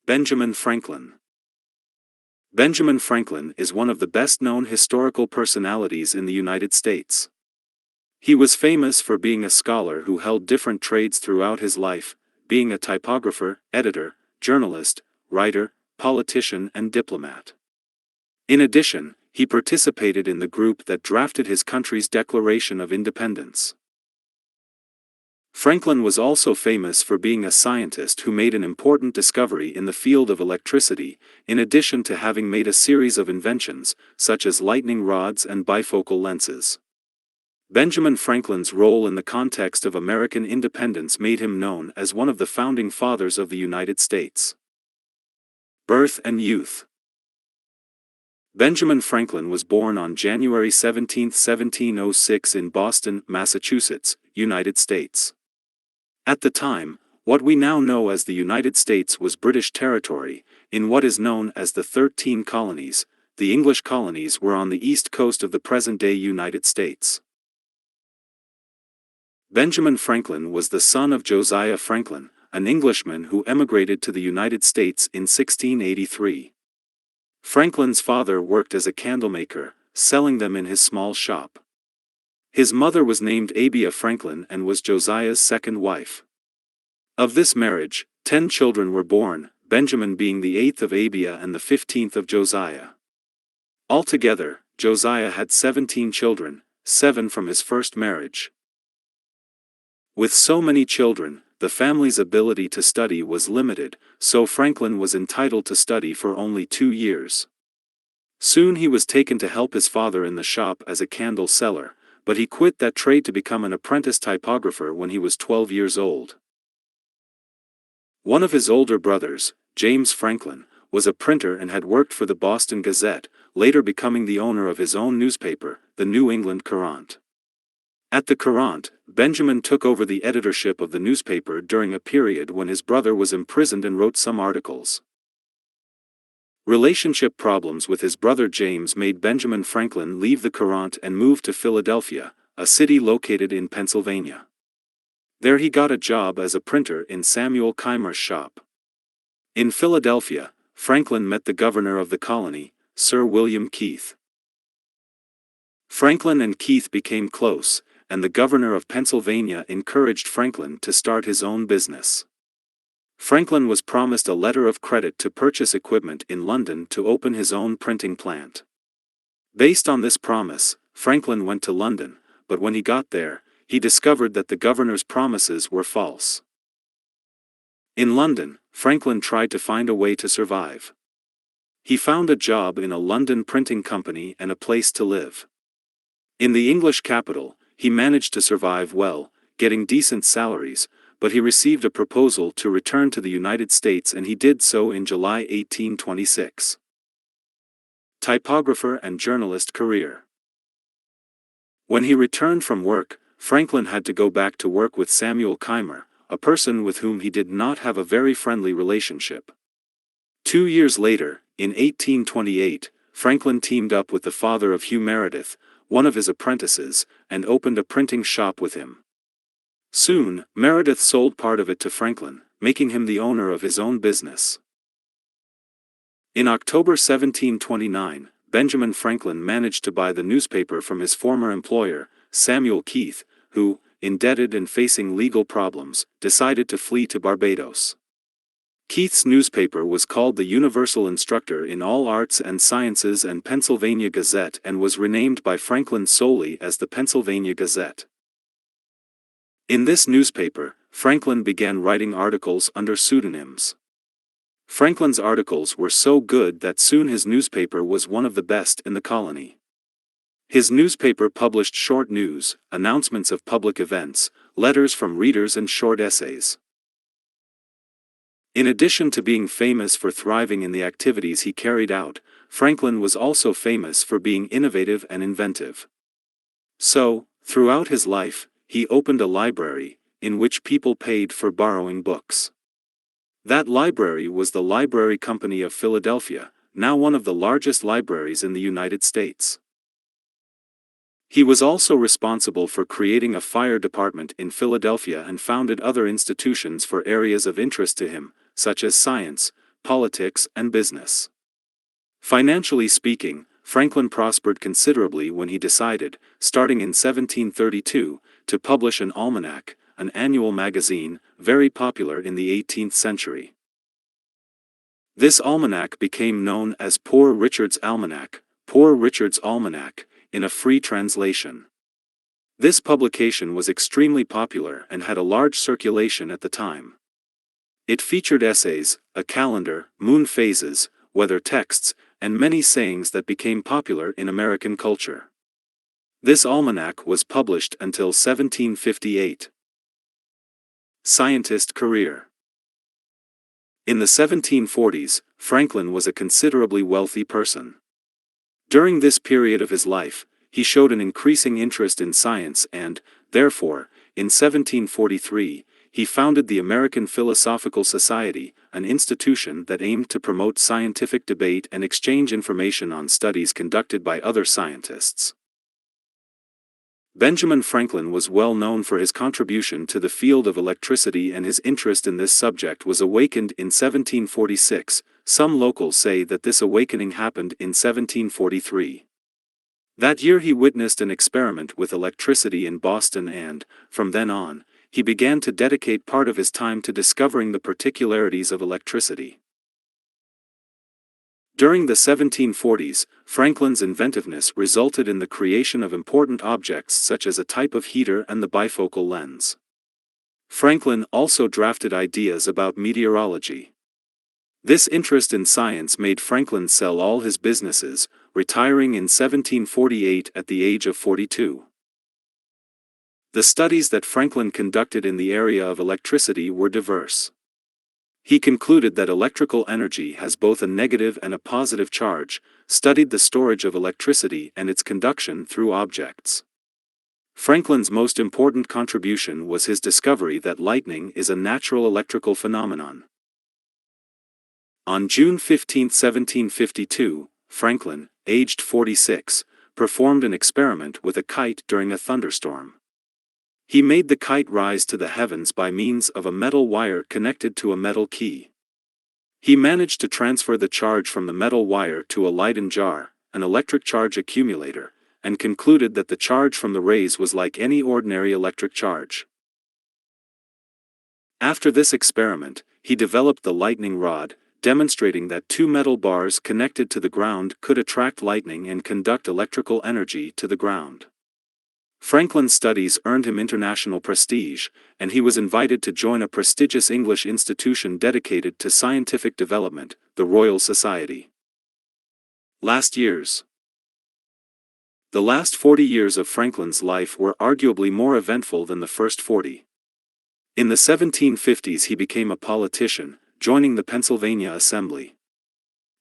Benjamin Franklin. Benjamin Franklin is one of the best-known historical personalities in the United States. He was famous for being a scholar who held different trades throughout his life, being a typographer, editor, journalist, writer, politician and diplomat. In addition, he participated in the group that drafted his country's Declaration of Independence. Franklin was also famous for being a scientist who made an important discovery in the field of electricity, in addition to having made a series of inventions, such as lightning rods and bifocal lenses. Benjamin Franklin's role in the context of American independence made him known as one of the founding fathers of the United States. Birth and youth. Benjamin Franklin was born on January 17, 1706 in Boston, Massachusetts, United States. At the time, what we now know as the United States was British territory. In what is known as the 13 colonies, the English colonies were on the east coast of the present-day United States. Benjamin Franklin was the son of Josiah Franklin, an Englishman who emigrated to the United States in 1683. Franklin's father worked as a candlemaker, selling them in his small shop. His mother was named Abia Franklin and was Josiah's second wife. Of this marriage, 10 children were born, Benjamin being the 8th of Abia and the 15th of Josiah. Altogether, Josiah had 17 children, 7 from his first marriage. With so many children, the family's ability to study was limited, so Franklin was entitled to study for only 2 years. Soon he was taken to help his father in the shop as a candle seller, but he quit that trade to become an apprentice typographer when he was 12 years old. One of his older brothers, James Franklin, was a printer and had worked for the Boston Gazette, later becoming the owner of his own newspaper, the New England Courant. At the Courant, Benjamin took over the editorship of the newspaper during a period when his brother was imprisoned and wrote some articles. Relationship problems with his brother James made Benjamin Franklin leave the Courant and move to Philadelphia, a city located in Pennsylvania. There he got a job as a printer in Samuel Keimer's shop. In Philadelphia, Franklin met the governor of the colony, Sir William Keith. Franklin and Keith became close, and the governor of Pennsylvania encouraged Franklin to start his own business. Franklin was promised a letter of credit to purchase equipment in London to open his own printing plant. Based on this promise, Franklin went to London, but when he got there, he discovered that the governor's promises were false. In London, Franklin tried to find a way to survive. He found a job in a London printing company and a place to live. In the English capital, he managed to survive well, getting decent salaries, but he received a proposal to return to the United States and he did so in July 1826. Typographer and journalist career. When he returned from work, Franklin had to go back to work with Samuel Keimer, a person with whom he did not have a very friendly relationship. 2 years later, in 1828, Franklin teamed up with the father of Hugh Meredith, one of his apprentices, and opened a printing shop with him. Soon, Meredith sold part of it to Franklin, making him the owner of his own business. In October 1729, Benjamin Franklin managed to buy the newspaper from his former employer, Samuel Keith, who, indebted and facing legal problems, decided to flee to Barbados. Keith's newspaper was called the Universal Instructor in All Arts and Sciences and Pennsylvania Gazette and was renamed by Franklin solely as the Pennsylvania Gazette. In this newspaper, Franklin began writing articles under pseudonyms. Franklin's articles were so good that soon his newspaper was one of the best in the colony. His newspaper published short news, announcements of public events, letters from readers and short essays. In addition to being famous for thriving in the activities he carried out, Franklin was also famous for being innovative and inventive. So, throughout his life, he opened a library, in which people paid for borrowing books. That library was the Library Company of Philadelphia, now one of the largest libraries in the United States. He was also responsible for creating a fire department in Philadelphia and founded other institutions for areas of interest to him, such as science, politics, and business. Financially speaking, Franklin prospered considerably when he decided, starting in 1732, to publish an almanac, an annual magazine, very popular in the 18th century. This almanac became known as Poor Richard's Almanac, Poor Richard's Almanac, in a free translation. This publication was extremely popular and had a large circulation at the time. It featured essays, a calendar, moon phases, weather texts, and many sayings that became popular in American culture. This almanac was published until 1758. Scientist career. In the 1740s, Franklin was a considerably wealthy person. During this period of his life, he showed an increasing interest in science and, therefore, in 1743, he founded the American Philosophical Society, an institution that aimed to promote scientific debate and exchange information on studies conducted by other scientists. Benjamin Franklin was well known for his contribution to the field of electricity, and his interest in this subject was awakened in 1746. Some locals say that this awakening happened in 1743. That year he witnessed an experiment with electricity in Boston and, from then on, he began to dedicate part of his time to discovering the particularities of electricity. During the 1740s, Franklin's inventiveness resulted in the creation of important objects such as a type of heater and the bifocal lens. Franklin also drafted ideas about meteorology. This interest in science made Franklin sell all his businesses, retiring in 1748 at the age of 42. The studies that Franklin conducted in the area of electricity were diverse. He concluded that electrical energy has both a negative and a positive charge, studied the storage of electricity and its conduction through objects. Franklin's most important contribution was his discovery that lightning is a natural electrical phenomenon. On June 15, 1752, Franklin, aged 46, performed an experiment with a kite during a thunderstorm. He made the kite rise to the heavens by means of a metal wire connected to a metal key. He managed to transfer the charge from the metal wire to a Leyden jar, an electric charge accumulator, and concluded that the charge from the rays was like any ordinary electric charge. After this experiment, he developed the lightning rod, demonstrating that two metal bars connected to the ground could attract lightning and conduct electrical energy to the ground. Franklin's studies earned him international prestige, and he was invited to join a prestigious English institution dedicated to scientific development, the Royal Society. Last years. The last 40 years of Franklin's life were arguably more eventful than the first 40. In the 1750s he became a politician, joining the Pennsylvania Assembly.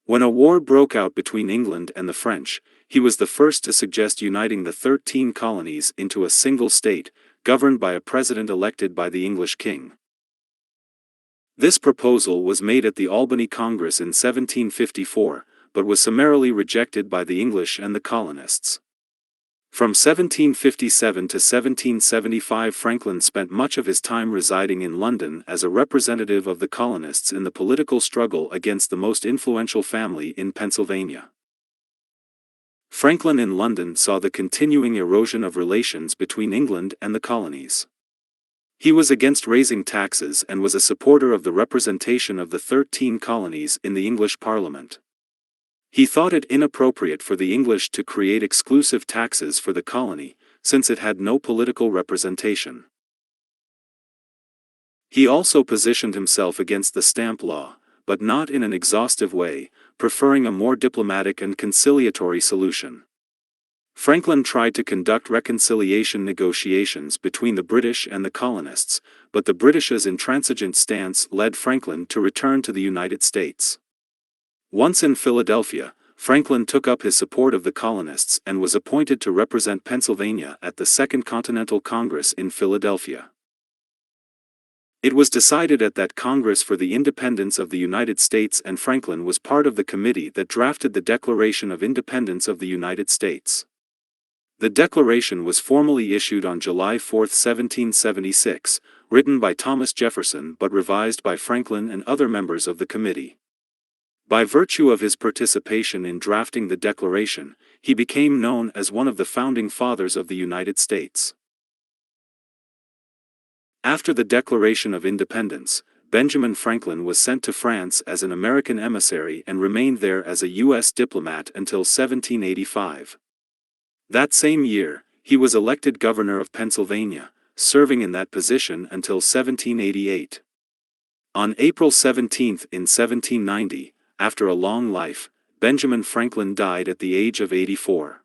When a war broke out between England and the French, he was the first to suggest uniting the 13 colonies into a single state, governed by a president elected by the English king. This proposal was made at the Albany Congress in 1754, but was summarily rejected by the English and the colonists. From 1757 to 1775 Franklin spent much of his time residing in London as a representative of the colonists in the political struggle against the most influential family in Pennsylvania. Franklin in London saw the continuing erosion of relations between England and the colonies. He was against raising taxes and was a supporter of the representation of the 13 colonies in the English Parliament. He thought it inappropriate for the English to create exclusive taxes for the colony, since it had no political representation. He also positioned himself against the stamp law, but not in an exhaustive way, preferring a more diplomatic and conciliatory solution. Franklin tried to conduct reconciliation negotiations between the British and the colonists, but the British's intransigent stance led Franklin to return to the United States. Once in Philadelphia, Franklin took up his support of the colonists and was appointed to represent Pennsylvania at the Second Continental Congress in Philadelphia. It was decided at that Congress for the independence of the United States, and Franklin was part of the committee that drafted the Declaration of Independence of the United States. The Declaration was formally issued on July 4, 1776, written by Thomas Jefferson but revised by Franklin and other members of the committee. By virtue of his participation in drafting the Declaration, he became known as one of the founding fathers of the United States. After the Declaration of Independence, Benjamin Franklin was sent to France as an American emissary and remained there as a U.S. diplomat until 1785. That same year, he was elected governor of Pennsylvania, serving in that position until 1788. On April 17 in 1790, after a long life, Benjamin Franklin died at the age of 84.